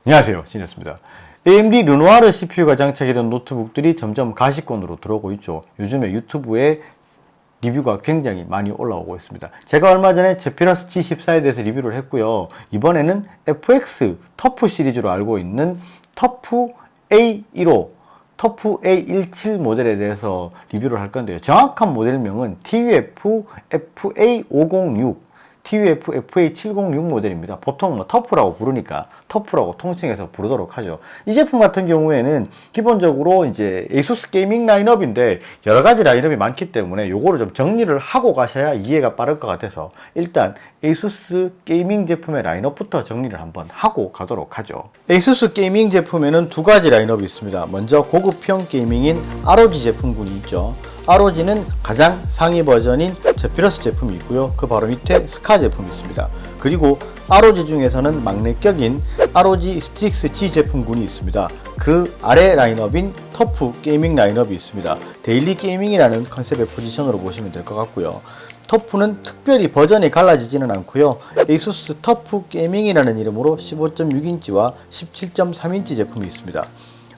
안녕하세요, 진이었습니다. AMD 르노아르 CPU가 장착이 된 노트북들이 점점 가시권으로 들어오고 있죠. 요즘에 유튜브에 리뷰가 굉장히 많이 올라오고 있습니다. 제가 얼마 전에 제피러스 G14에 대해서 리뷰를 했고요. 이번에는 FX 터프 시리즈로 알고 있는 터프 A15, 터프 A17 모델에 대해서 리뷰를 할 건데요. 정확한 모델명은 TUF FA506, TUF FA706 모델입니다. 보통 터프라고 부르니까 터프라고 통칭해서 부르도록 하죠. 이 제품 같은 경우에는 기본적으로 이제 ASUS 게이밍 라인업인데 여러 가지 라인업이 많기 때문에 요거를 좀 정리를 하고 가셔야 이해가 빠를 것 같아서 일단 ASUS 게이밍 제품의 라인업부터 정리를 한번 하고 가도록 하죠. ASUS 게이밍 제품에는 두 가지 라인업이 있습니다. 먼저 고급형 게이밍인 ROG 제품군이 있죠. ROG는 가장 상위 버전인 제피러스 제품이 있고요. 그 바로 밑에 스카 제품이 있습니다. 그리고 ROG 중에서는 막내격인 ROG 스틱스 G 제품군이 있습니다. 그 아래 라인업인 터프 게이밍 라인업이 있습니다. 데일리 게이밍이라는 컨셉의 포지션으로 보시면 될 것 같고요. 터프는 특별히 버전이 갈라지지는 않고요. ASUS 터프 게이밍이라는 이름으로 15.6인치와 17.3인치 제품이 있습니다.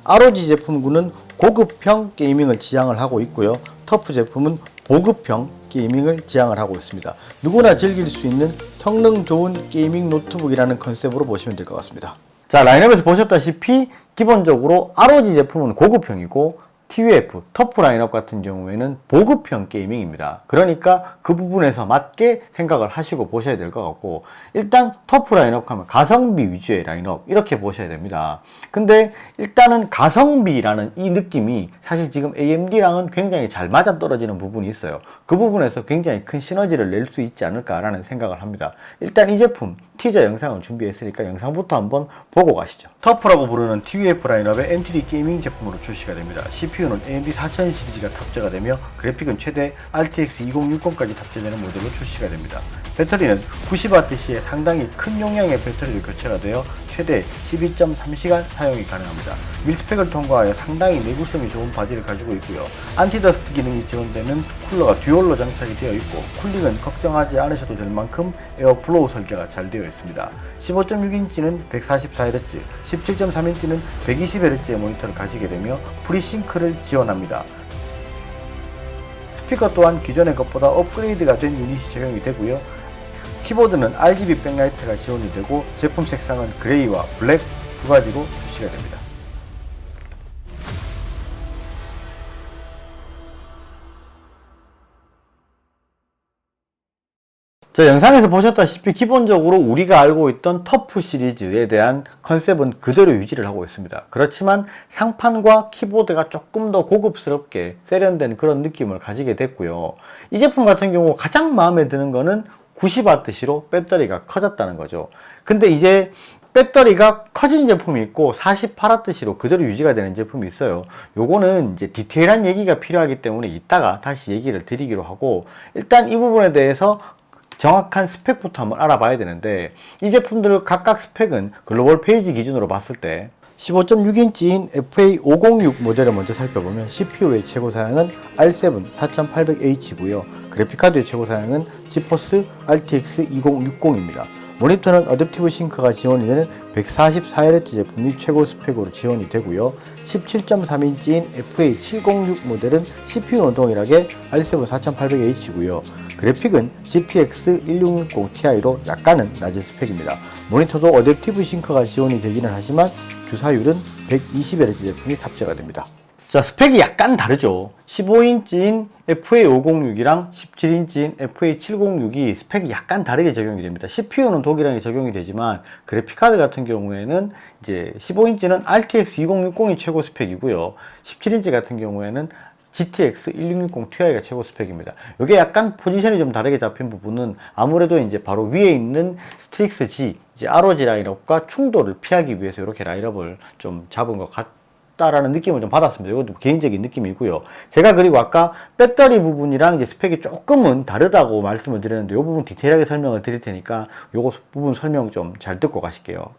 ROG 제품군은 고급형 게이밍을 지향을 하고 있고요. 터프 제품은 보급형 게이밍을 지향을 하고 있습니다. 누구나 즐길 수 있는 성능 좋은 게이밍 노트북이라는 컨셉으로 보시면 될 것 같습니다. 자, 라인업에서 보셨다시피 기본적으로 ROG 제품은 고급형이고 TUF, 터프 라인업 같은 경우에는 보급형 게이밍입니다. 그러니까 그 부분에서 맞게 생각을 하시고 보셔야 될 것 같고, 일단 터프 라인업 하면 가성비 위주의 라인업 이렇게 보셔야 됩니다. 근데 일단은 가성비라는 이 느낌이 사실 지금 AMD랑은 굉장히 잘 맞아떨어지는 부분이 있어요. 그 부분에서 굉장히 큰 시너지를 낼 수 있지 않을까라는 생각을 합니다. 일단 이 제품 티저 영상을 준비했으니까 영상부터 한번 보고 가시죠. 터프라고 부르는 TUF 라인업의 엔트리 게이밍 제품으로 출시가 됩니다. CPU는 AMD 4000 시리즈가 탑재가 되며 그래픽은 최대 RTX 2060까지 탑재되는 모델로 출시가 됩니다. 배터리는 90Wc의 상당히 큰 용량의 배터리로 교체가 되어 최대 12.3시간 사용이 가능합니다. 밀스펙을 통과하여 상당히 내구성이 좋은 바디를 가지고 있고요. 안티더스트 기능이 지원되는 쿨러가 듀얼로 장착이 되어 있고 쿨링은 걱정하지 않으셔도 될 만큼 에어플로우 설계가 잘 되어 있습니다. 15.6인치는 144Hz, 17.3인치는 120Hz의 모니터를 가지게 되며 프리싱크를 지원합니다. 스피커 또한 기존의 것보다 업그레이드가 된 유닛이 적용이 되고요. 키보드는 RGB 백라이트가 지원이 되고 제품 색상은 그레이와 블랙 두 가지로 출시가 됩니다. 자, 영상에서 보셨다시피 기본적으로 우리가 알고 있던 터프 시리즈에 대한 컨셉은 그대로 유지를 하고 있습니다. 그렇지만 상판과 키보드가 조금 더 고급스럽게 세련된 그런 느낌을 가지게 됐고요. 이 제품 같은 경우 가장 마음에 드는 거는 90Wc로 배터리가 커졌다는 거죠. 근데 이제 배터리가 커진 제품이 있고 48Wc로 그대로 유지가 되는 제품이 있어요. 요거는 이제 디테일한 얘기가 필요하기 때문에 이따가 다시 얘기를 드리기로 하고, 일단 이 부분에 대해서 정확한 스펙부터 한번 알아봐야 되는데, 이 제품들 각각 스펙은 글로벌 페이지 기준으로 봤을 때 15.6인치인 FA506 모델을 먼저 살펴보면 CPU의 최고 사양은 R7 4800H고요. 그래픽카드의 최고 사양은 지포스 RTX 2060입니다. 모니터는 어댑티브 싱크가 지원이 되는 144Hz 제품이 최고 스펙으로 지원이 되고요. 17.3인치인 FA706 모델은 CPU는 동일하게 R7 4800H고요. 그래픽은 GTX 1660 Ti로 약간은 낮은 스펙입니다. 모니터도 어댑티브 싱크가 지원이 되기는 하지만 주사율은 120Hz 제품이 탑재가 됩니다. 자, 스펙이 약간 다르죠. 15인치인 FA506이랑 17인치인 FA706이 스펙이 약간 다르게 적용이 됩니다. CPU는 동일하게 적용이 되지만 그래픽카드 같은 경우에는 이제 15인치는 RTX 2060이 최고 스펙이고요. 17인치 같은 경우에는 GTX 1660 Ti가 최고 스펙입니다. 이게 약간 포지션이 좀 다르게 잡힌 부분은 아무래도 이제 바로 위에 있는 스틱스 G, 이제 ROG 라인업과 충돌을 피하기 위해서 이렇게 라인업을 좀 잡은 것 같다라는 느낌을 좀 받았습니다. 이것도 개인적인 느낌이고요. 제가 그리고 아까 배터리 부분이랑 이제 스펙이 조금은 다르다고 말씀을 드렸는데 이 부분 디테일하게 설명을 드릴 테니까 요거 부분 설명 좀 잘 듣고 가실게요.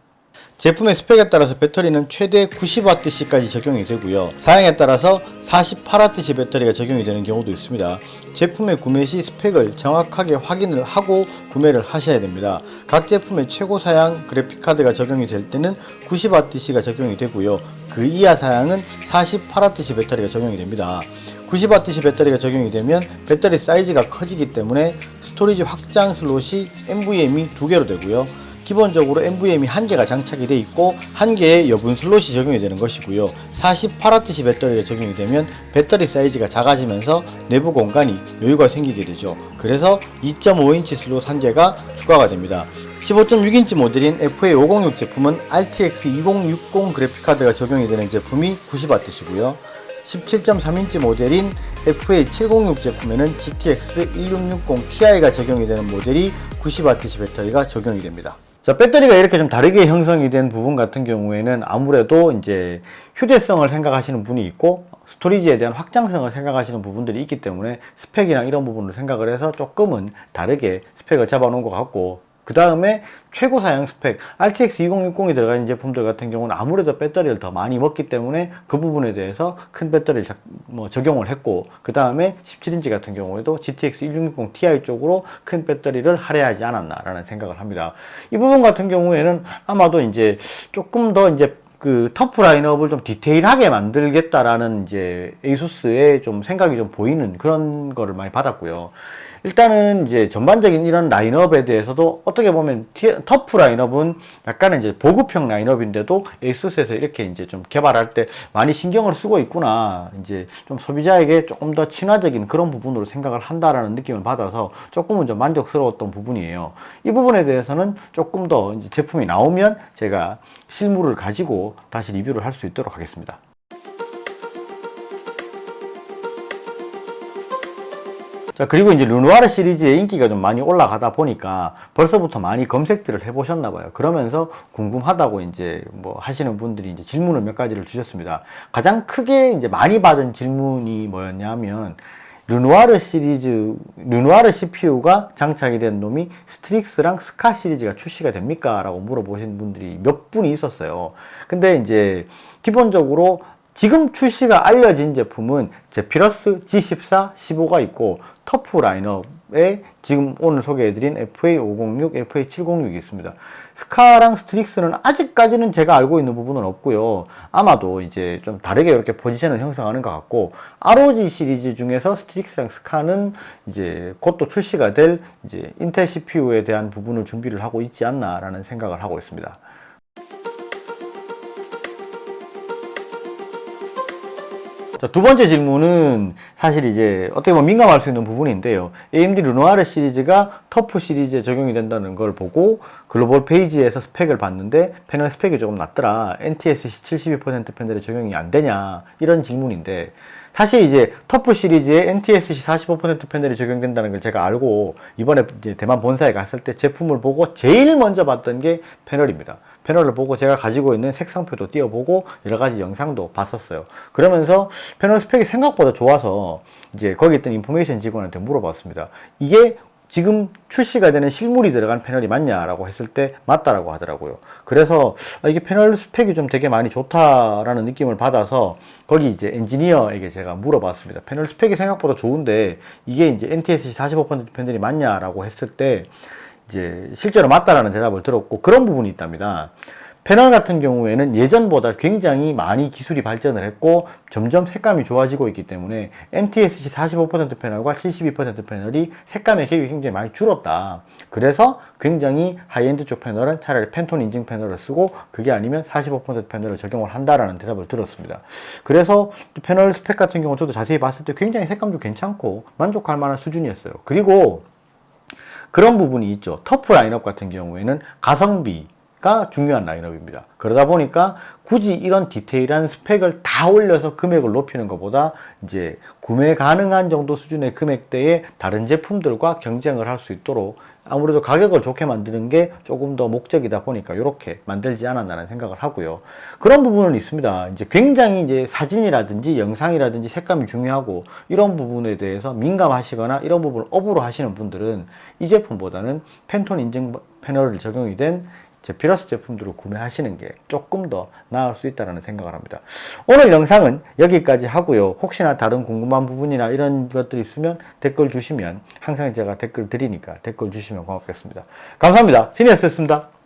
제품의 스펙에 따라서 배터리는 최대 90Wc까지 적용이 되고요. 사양에 따라서 48Wc 배터리가 적용이 되는 경우도 있습니다. 제품의 구매 시 스펙을 정확하게 확인을 하고 구매를 하셔야 됩니다. 각 제품의 최고 사양 그래픽카드가 적용이 될 때는 90Wc가 적용이 되고요. 그 이하 사양은 48Wc 배터리가 적용이 됩니다. 90Wc 배터리가 적용이 되면 배터리 사이즈가 커지기 때문에 스토리지 확장 슬롯이 NVMe 2개로 되고요. 기본적으로 NVMe 1개가 장착이 되어 있고 1개의 여분 슬롯이 적용이 되는 것이고요. 48Wc 배터리가 적용이 되면 배터리 사이즈가 작아지면서 내부 공간이 여유가 생기게 되죠. 그래서 2.5인치 슬롯 1개가 추가가 됩니다. 15.6인치 모델인 FA506 제품은 RTX 2060 그래픽카드가 적용이 되는 제품이 90W시고요. 17.3인치 모델인 FA706 제품에는 GTX 1660 Ti가 적용이 되는 모델이 90Wc 배터리가 적용이 됩니다. 자, 배터리가 이렇게 좀 다르게 형성이 된 부분 같은 경우에는 아무래도 이제 휴대성을 생각하시는 분이 있고 스토리지에 대한 확장성을 생각하시는 부분들이 있기 때문에 스펙이랑 이런 부분을 생각을 해서 조금은 다르게 스펙을 잡아 놓은 것 같고, 그 다음에 최고 사양 스펙 RTX 2060이 들어가 있는 제품들 같은 경우는 아무래도 배터리를 더 많이 먹기 때문에 그 부분에 대해서 큰 배터리를 적용을 했고, 그 다음에 17인치 같은 경우에도 GTX 1660 Ti 쪽으로 큰 배터리를 할애하지 않았나라는 생각을 합니다. 이 부분 같은 경우에는 아마도 이제 조금 더 이제 그 터프 라인업을 좀 디테일하게 만들겠다라는 이제 에이수스의 좀 생각이 좀 보이는 그런 거를 많이 받았고요. 일단은 이제 전반적인 이런 라인업에 대해서도 어떻게 보면 터프 라인업은 약간은 이제 보급형 라인업인데도 에이수스에서 이렇게 이제 좀 개발할 때 많이 신경을 쓰고 있구나, 이제 좀 소비자에게 조금 더 친화적인 그런 부분으로 생각을 한다라는 느낌을 받아서 조금은 좀 만족스러웠던 부분이에요. 이 부분에 대해서는 조금 더 이제 제품이 나오면 제가 실물을 가지고 다시 리뷰를 할 수 있도록 하겠습니다. 자, 그리고 이제 르누아르 시리즈의 인기가 좀 많이 올라가다 보니까 벌써부터 많이 검색들을 해보셨나봐요. 그러면서 궁금하다고 이제 뭐 하시는 분들이 이제 질문을 몇 가지를 주셨습니다. 가장 크게 이제 많이 받은 질문이 뭐였냐면, 르누아르 시리즈, 르누아르 CPU가 장착이 된 놈이 스트릭스랑 스카 시리즈가 출시가 됩니까? 라고 물어보신 분들이 몇 분이 있었어요. 근데 이제 기본적으로 지금 출시가 알려진 제품은 제피러스 G14, 15가 있고 터프 라인업에 지금 오늘 소개해드린 FA506, FA706이 있습니다. 스카랑 스트릭스는 아직까지는 제가 알고 있는 부분은 없고요. 아마도 이제 좀 다르게 이렇게 포지션을 형성하는 것 같고, ROG 시리즈 중에서 스트릭스랑 스카는 이제 곧 또 출시가 될 이제 인텔 CPU에 대한 부분을 준비를 하고 있지 않나라는 생각을 하고 있습니다. 자, 두 번째 질문은 사실 이제 어떻게 보면 민감할 수 있는 부분인데요. AMD 르누아르 시리즈가 터프 시리즈에 적용이 된다는 걸 보고 글로벌 페이지에서 스펙을 봤는데 패널 스펙이 조금 낮더라, NTSC 72% 패널이 적용이 안 되냐, 이런 질문인데, 사실 이제 터프 시리즈에 NTSC 45% 패널이 적용된다는 걸 제가 알고 이번에 이제 대만 본사에 갔을 때 제품을 보고 제일 먼저 봤던 게 패널입니다. 패널을 보고 제가 가지고 있는 색상표도 띄워보고 여러 가지 영상도 봤었어요. 그러면서 패널 스펙이 생각보다 좋아서 이제 거기 있던 인포메이션 직원한테 물어봤습니다. 이게 지금 출시가 되는 실물이 들어간 패널이 맞냐라고 했을 때 맞다라고 하더라고요. 그래서 이게 패널 스펙이 좀 되게 많이 좋다라는 느낌을 받아서 거기 이제 엔지니어에게 제가 물어봤습니다. 패널 스펙이 생각보다 좋은데 이게 이제 NTSC 45% 패널이 맞냐라고 했을 때 이제 실제로 맞다라는 대답을 들었고, 그런 부분이 있답니다. 패널 같은 경우에는 예전보다 굉장히 많이 기술이 발전을 했고 점점 색감이 좋아지고 있기 때문에 NTSC 45% 패널과 72% 패널이 색감의 갭이 굉장히 많이 줄었다. 그래서 굉장히 하이엔드 쪽 패널은 차라리 팬톤 인증 패널을 쓰고 그게 아니면 45% 패널을 적용을 한다라는 대답을 들었습니다. 그래서 패널 스펙 같은 경우 저도 자세히 봤을 때 굉장히 색감도 괜찮고 만족할 만한 수준이었어요. 그리고 그런 부분이 있죠. 터프 라인업 같은 경우에는 가성비가 중요한 라인업입니다. 그러다 보니까 굳이 이런 디테일한 스펙을 다 올려서 금액을 높이는 것보다 이제 구매 가능한 정도 수준의 금액대에 다른 제품들과 경쟁을 할 수 있도록 아무래도 가격을 좋게 만드는 게 조금 더 목적이다 보니까 이렇게 만들지 않았나라는 생각을 하고요. 그런 부분은 있습니다. 이제 굉장히 이제 사진이라든지 영상이라든지 색감이 중요하고 이런 부분에 대해서 민감하시거나 이런 부분을 업으로 하시는 분들은 이 제품보다는 팬톤 인증 패널을 적용이 된 제피러스 제품들을 구매하시는 게 조금 더 나을 수 있다는 생각을 합니다. 오늘 영상은 여기까지 하고요. 혹시나 다른 궁금한 부분이나 이런 것들이 있으면 댓글 주시면 항상 제가 댓글 드리니까 댓글 주시면 고맙겠습니다. 감사합니다. 진이었습니다.